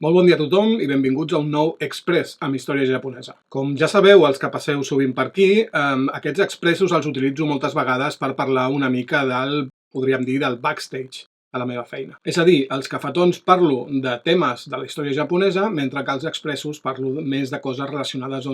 Molt bon dia a tothom i benvinguts a un nou Express amb història japonesa. Com ja sabeu, els que passeu sovint per aquí, aquests expressos els utilitzo moltes vegades per parlar una mica podríem dir, del backstage a la meva feina. És a dir, els cafetons parlo de temes de la història japonesa, mentre que als expressos parlo més de coses relacionades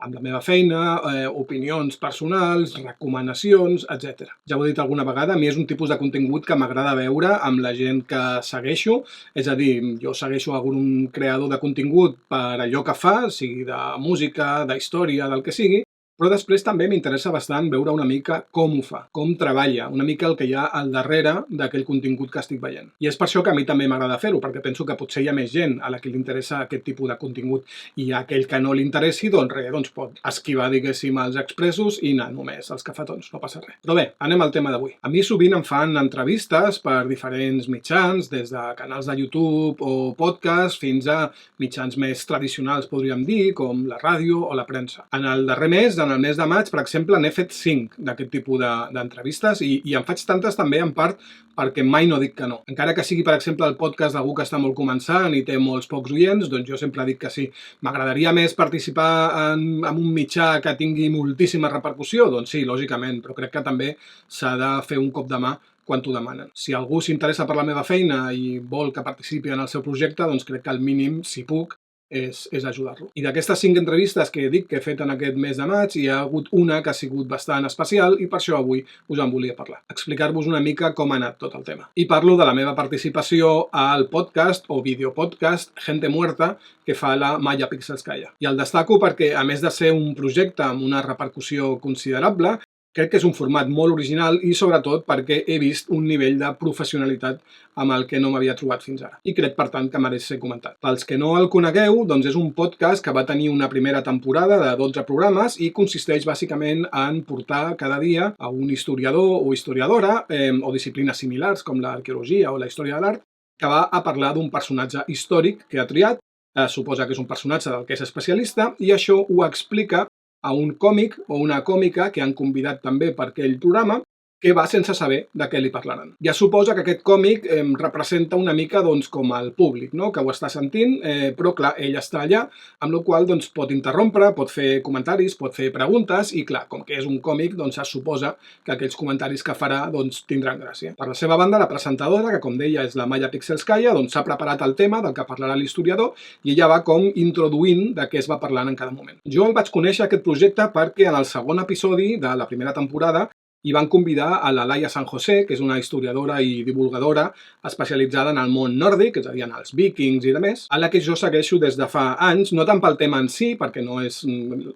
amb la meva feina, opinions personals, recomanacions, etc. Ja ho he dit alguna vegada, a mi és un tipus de contingut que m'agrada veure amb la gent que segueixo, és a dir, jo segueixo algun creador de contingut per allò que fa, sigui de música, d'història, del que sigui, però després també m'interessa bastant veure una mica com ho fa, com treballa, una mica el que hi ha al darrere d'aquell contingut que estic veient. I és per això que a mi també m'agrada fer-ho, perquè penso que potser hi ha més gent a la que li interessa aquest tipus de contingut i a aquell que no li interessi, doncs pot esquivar, diguéssim, els expressos i anar només als cafetons, no passa res. Però bé, anem al tema d'avui. A mi sovint em fan entrevistes per diferents mitjans, des de canals de YouTube o podcast fins a mitjans més tradicionals, podríem dir, com la ràdio o la premsa. En el darrer mes, en el mes de maig, per exemple, n'he fet 5 d'aquest tipus d'entrevistes i en faig tantes també en part perquè mai no dic que no. Encara que sigui, per exemple, el podcast d'algú que està molt començant i té molts pocs oients, doncs jo sempre dic que sí. M'agradaria més participar en un mitjà que tingui moltíssima repercussió? Doncs sí, lògicament, però crec que també s'ha de fer un cop de mà quan t'ho demanen. Si algú s'interessa per la meva feina i vol que participi en el seu projecte, doncs crec que el mínim, si puc, és ajudar-lo. I d'aquestes 5 entrevistes que he fet en aquest mes de maig, hi ha hagut una que ha sigut bastant especial i per això avui us en volia parlar. Explicar-vos una mica com ha anat tot el tema. I parlo de la meva participació al podcast o videopodcast Gente Muerta que fa la Maya Pixelskaya. I el destaco perquè, a més de ser un projecte amb una repercussió considerable, crec que és un format molt original i sobretot perquè he vist un nivell de professionalitat amb el que no m'havia trobat fins ara. I crec, per tant, que mereix ser comentat. Pels que no el conegueu, doncs és un podcast que va tenir una primera temporada de 12 programes i consisteix bàsicament en portar cada dia a un historiador o historiadora o disciplines similars com l'arqueologia o la història de l'art que va a parlar d'un personatge històric que ha triat, suposa que és un personatge del que és especialista i això ho explica a un còmic o una còmica que han convidat també per aquell programa que va sense saber de què li parlaran. Ja suposa que aquest còmic representa una mica doncs, com el públic, no? Que ho està sentint, però clar, ell està allà, amb la qual cosa pot interrompre, pot fer comentaris, pot fer preguntes i clar, com que és un còmic, doncs es suposa que aquells comentaris que farà doncs, tindran gràcia. Per la seva banda, la presentadora, que com deia és la Maya Pixelskaya, doncs s'ha preparat el tema del que parlarà l'historiador i ella va com introduint de què es va parlant en cada moment. Jo el vaig conèixer aquest projecte perquè en el segon episodi de la primera temporada i van convidar a la Laia San José, que és una historiadora i divulgadora especialitzada en el món nòrdic, és a dir, en els vikings i demés, a la que jo segueixo des de fa anys, no tant pel tema en si, perquè no és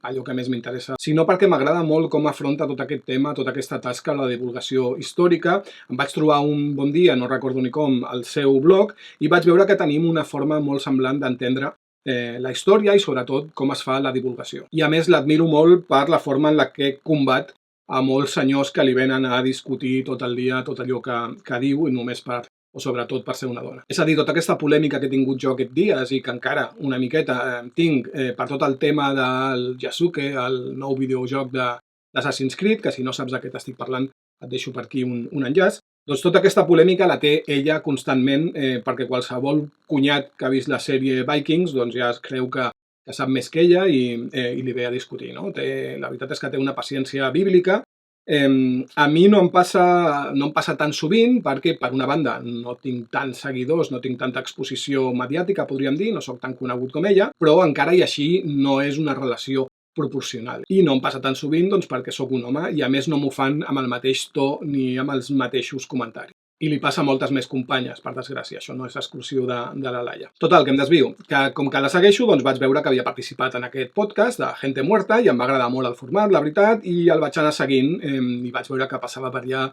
allò que més m'interessa, sinó perquè m'agrada molt com afronta tot aquest tema, tota aquesta tasca, la divulgació històrica. Em vaig trobar un bon dia, no recordo ni com, al seu blog, i vaig veure que tenim una forma molt semblant d'entendre la història i sobretot com es fa la divulgació. I a més l'admiro molt per la forma en la que combat a molts senyors que li venen a discutir tot el dia tot allò que diu i només o sobretot per ser una dona. És a dir, tota aquesta polèmica que he tingut jo aquests dies i que encara una miqueta tinc per tot el tema del Yasuke, el nou videojoc d'Assassin's Creed, que si no saps de què t'estic parlant et deixo per aquí un enllaç, doncs tota aquesta polèmica la té ella constantment perquè qualsevol cunyat que ha vist la sèrie Vikings doncs ja es creu que sap més que ella i li ve a discutir, no? La veritat és que té una paciència bíblica. A mi no em passa tan sovint perquè, per una banda, no tinc tants seguidors, no tinc tanta exposició mediàtica, podríem dir, no sóc tan conegut com ella, però encara i així no és una relació proporcional. I no em passa tan sovint doncs, perquè sóc un home i a més no m'ho fan amb el mateix to ni amb els mateixos comentaris. I li passa a moltes més companyes, per desgràcia. Això no és exclusiu de la Laia. Total, que em desvio. Que com que la segueixo, doncs vaig veure que havia participat en aquest podcast de Gente Muerta i em va agradar molt el format, la veritat, i el vaig anar seguint i vaig veure que passava per allà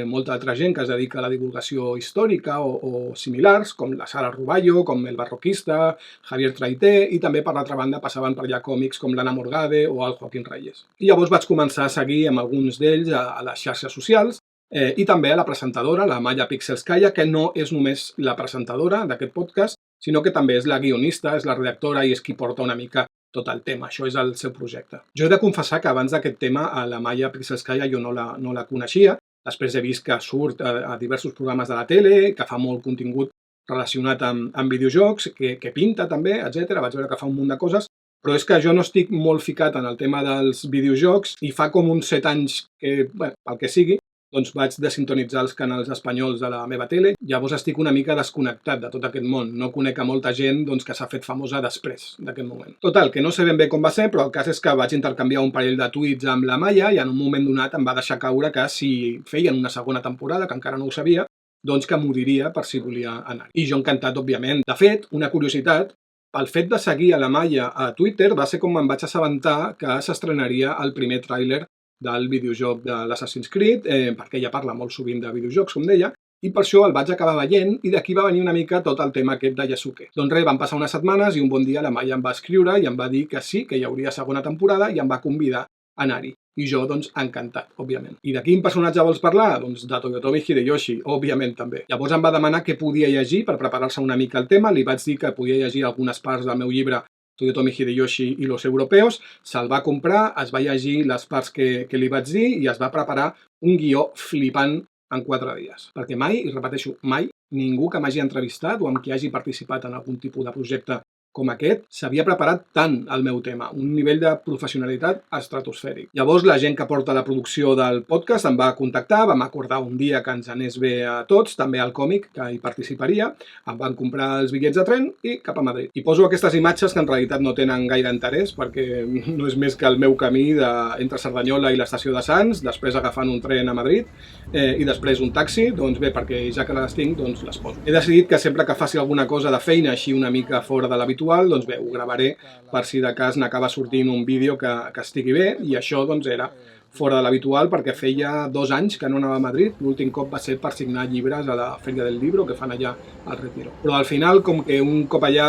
molta altra gent que es dedica a la divulgació històrica o similars, com la Sara Ruballo, com el Barroquista, Javier Traité, i també per l'altra banda passaven per allà còmics com l'Anna Morgade o el Joaquín Reyes. I llavors vaig començar a seguir amb alguns d'ells a les xarxes socials i també a la presentadora, la Maya Pixelskaya, que no és només la presentadora d'aquest podcast, sinó que també és la guionista, és la redactora i és qui porta una mica tot el tema. Això és el seu projecte. Jo he de confessar que abans d'aquest tema a la Maya Pixelskaya jo no la coneixia. Després he vist que surt a diversos programes de la tele, que fa molt contingut relacionat amb videojocs, que pinta també, etc. Vaig veure que fa un munt de coses, però és que jo no estic molt ficat en el tema dels videojocs i fa com uns 7 anys que, bé, pel que sigui, doncs vaig desintonitzar els canals espanyols de la meva tele. Llavors estic una mica desconnectat de tot aquest món. No conec a molta gent doncs, que s'ha fet famosa després d'aquest moment. Total, que no sé ben bé com va ser, però el cas és que vaig intercanviar un parell de tuits amb la Maia i en un moment donat em va deixar caure que si feien una segona temporada, que encara no ho sabia, doncs que m'ho diria per si volia anar. I jo encantat, òbviament. De fet, una curiositat, pel fet de seguir a la Maia a Twitter va ser com me'n vaig assabentar que s'estrenaria el primer tràiler del videojoc de l'Assassin's Creed, perquè ella parla molt sovint de videojocs, com deia, i per això el vaig acabar veient i d'aquí va venir una mica tot el tema aquest de Yasuke. Doncs res, van passar unes setmanes i un bon dia la Maia em va escriure i em va dir que sí, que hi hauria segona temporada i em va convidar a anar-hi. I jo, doncs, encantat, òbviament. I de quin personatge vols parlar? Doncs de Toyotomi Hideyoshi, òbviament també. Llavors em va demanar què podia llegir per preparar-se una mica el tema, li vaig dir que podia llegir algunes parts del meu llibre Toyotomi Hideyoshi i los europeos, se'l va comprar, es va llegir les parts que li vaig dir i es va preparar un guió flipant en 4 dies. Perquè mai, i repeteixo, mai, ningú que m'hagi entrevistat o amb qui hagi participat en algun tipus de projecte com aquest, s'havia preparat tant el meu tema, un nivell de professionalitat estratosfèric. Llavors, la gent que porta la producció del podcast em va contactar, vam acordar un dia que ens anés bé a tots, també al còmic, que hi participaria, em van comprar els bitllets de tren i cap a Madrid. I poso aquestes imatges que en realitat no tenen gaire interès, perquè no és més que el meu camí entre Cerdanyola i l'estació de Sants, després agafant un tren a Madrid, i després un taxi, doncs bé, perquè ja que les tinc, doncs les poso. He decidit que sempre que faci alguna cosa de feina així una mica fora de l'habitual, doncs bé, ho gravaré per si de cas n'acaba sortint un vídeo que estigui bé i això doncs era fora de l'habitual perquè feia 2 anys que no anava a Madrid, l'últim cop va ser per signar llibres a la Feria del Libro que fan allà al Retiro. Però al final, com que un cop allà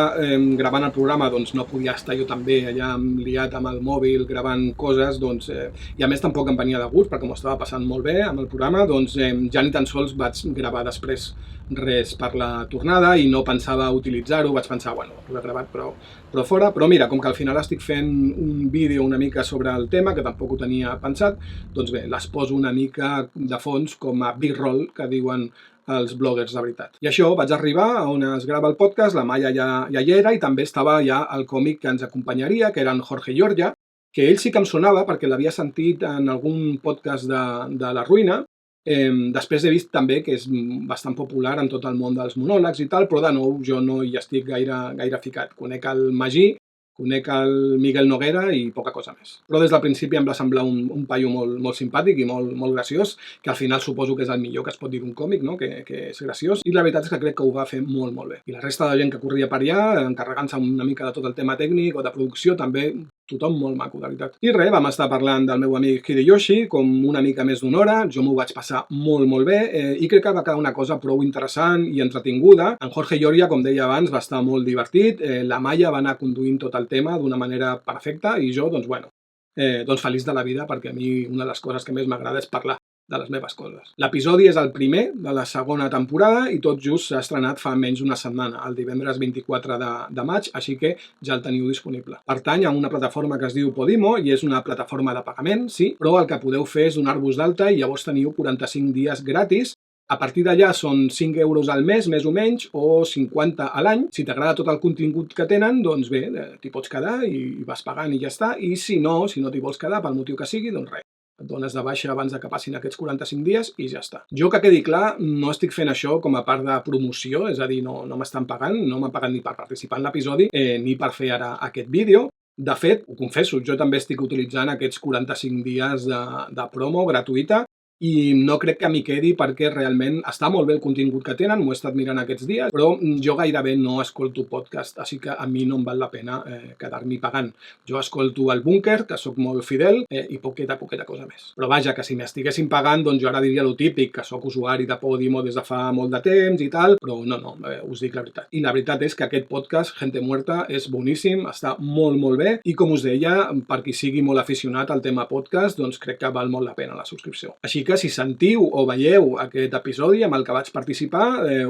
gravant el programa doncs no podia estar jo també allà liat amb el mòbil gravant coses, doncs, i a més tampoc em venia de gust perquè m'ho estava passant molt bé amb el programa, doncs ja ni tan sols vaig gravar després res per la tornada i no pensava utilitzar-ho, vaig pensar, bueno, ho he gravat però fora, però mira, com que al final estic fent un vídeo una mica sobre el tema, que tampoc ho tenia pensat, doncs bé, les poso una mica de fons com a b-roll que diuen els bloggers de veritat. I això, vaig arribar a on es grava el podcast, la Maia ja hi era i també estava ja el còmic que ens acompanyaria, que era en Jorge Giorgia, que ell sí que em sonava perquè l'havia sentit en algun podcast de La Ruïna. Després he vist també que és bastant popular en tot el món dels monòlegs i tal, però de nou jo no hi estic gaire ficat. Conec el Magí, conec el Miguel Noguera i poca cosa més. Però des del principi em va semblar un paio molt simpàtic i molt graciós, que al final suposo que és el millor que es pot dir d'un còmic, no? que és graciós, i la veritat és que crec que ho va fer molt bé. I la resta de gent que corria per allà, encarregant-se una mica de tot el tema tècnic o de producció, també tothom molt maco, de veritat. I res, vam estar parlant del meu amic Hideyoshi com una mica més d'una hora, jo m'ho vaig passar molt bé i crec que va quedar una cosa prou interessant i entretinguda. En Jorge Giorgia, com deia abans, va estar molt divertit, la Maia va anar conduint tot el tema d'una manera perfecta i jo, doncs bueno, doncs feliç de la vida perquè a mi una de les coses que més m'agrada és parlar de les meves coses. L'episodi és el primer de la segona temporada i tot just s'ha estrenat fa menys d'una setmana, el divendres 24 de maig, així que ja el teniu disponible. Pertany a una plataforma que es diu Podimo i és una plataforma de pagament, sí, però el que podeu fer és donar-vos d'alta i llavors teniu 45 dies gratis. A partir d'allà són 5 euros al mes, més o menys, o 50 a l'any. Si t'agrada tot el contingut que tenen, doncs bé, t'hi pots quedar i vas pagant i ja està. I si no t'hi vols quedar, pel motiu que sigui, doncs res. Et dones de baixa abans que passin aquests 45 dies i ja està. Jo, que quedi clar, no estic fent això com a part de promoció, és a dir, no m'estan pagant, no m'han pagat ni per participar en l'episodi, ni per fer ara aquest vídeo. De fet, ho confesso, jo també estic utilitzant aquests 45 dies de promo gratuïta i no crec que m'hi quedi perquè realment està molt bé el contingut que tenen, m'ho he estat mirant aquests dies, però jo gairebé no escolto podcast, així que a mi no em val la pena quedar-m'hi pagant. Jo escolto el Búnquer, que sóc molt fidel, i poqueta cosa més. Però vaja, que si m'estiguessin pagant, doncs jo ara diria lo típic, que sóc usuari de Podimo des de fa molt de temps i tal, però no, us dic la veritat. I la veritat és que aquest podcast, Gente Muerta, és boníssim, està molt bé, i com us deia, per qui sigui molt aficionat al tema podcast, doncs crec que val molt la pena la subscripció. Així que si sentiu o veieu aquest episodi amb el que vaig participar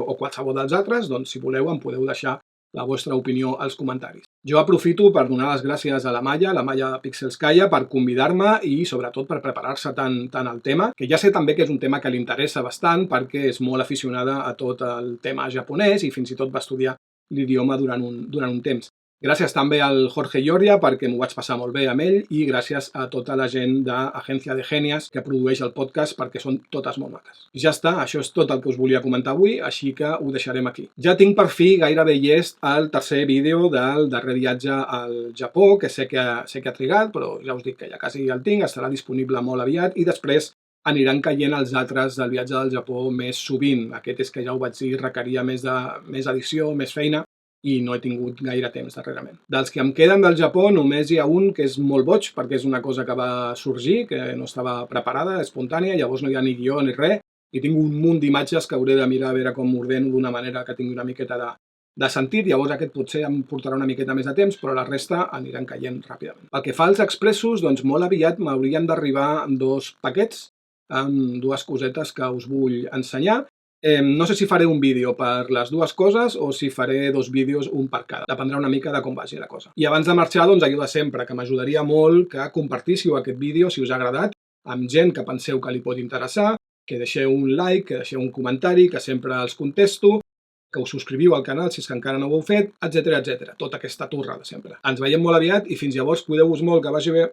o qualsevol dels altres, doncs si voleu em podeu deixar la vostra opinió als comentaris. Jo aprofito per donar les gràcies a la Maya de Pixelskaya, per convidar-me i sobretot per preparar-se tant al tema, que ja sé també que és un tema que li interessa bastant perquè és molt aficionada a tot el tema japonès i fins i tot va estudiar l'idioma durant un temps. Gràcies també al Jorge Lloria perquè m'ho vaig passar molt bé amb ell i gràcies a tota la gent d'Agència de Genias que produeix el podcast perquè són totes molt maques. Ja està, això és tot el que us volia comentar avui, així que ho deixarem aquí. Ja tinc per fi gairebé llest el tercer vídeo del darrer viatge al Japó, que sé que ha trigat, però ja us dic que ja quasi el tinc, estarà disponible molt aviat i després aniran caient els altres del viatge del Japó més sovint. Aquest és que ja ho vaig dir, requeria més edició, més feina, i no he tingut gaire temps darrerament. Dels que em queden del Japó només hi ha un que és molt boig perquè és una cosa que va sorgir, que no estava preparada, espontània, llavors no hi ha ni guió ni res i tinc un munt d'imatges que hauré de mirar a veure com m'ordeno d'una manera que tingui una miqueta de sentit, llavors aquest potser em portarà una miqueta més de temps, però la resta aniran caient ràpidament. Pel que fa als expressos, doncs molt aviat m'haurien d'arribar 2 paquets amb 2 cosetes que us vull ensenyar. No sé si faré un vídeo per les 2 coses o si faré 2 vídeos, un per cada. Dependrà una mica de com vagi la cosa. I abans de marxar, doncs, allò de sempre, que m'ajudaria molt que compartíssiu aquest vídeo, si us ha agradat, amb gent que penseu que li pot interessar, que deixeu un like, que deixeu un comentari, que sempre els contesto, que us subscriviu al canal si és que encara no ho heu fet, etc. Tota aquesta turra de sempre. Ens veiem molt aviat i fins llavors cuideu-vos molt, que vagi bé.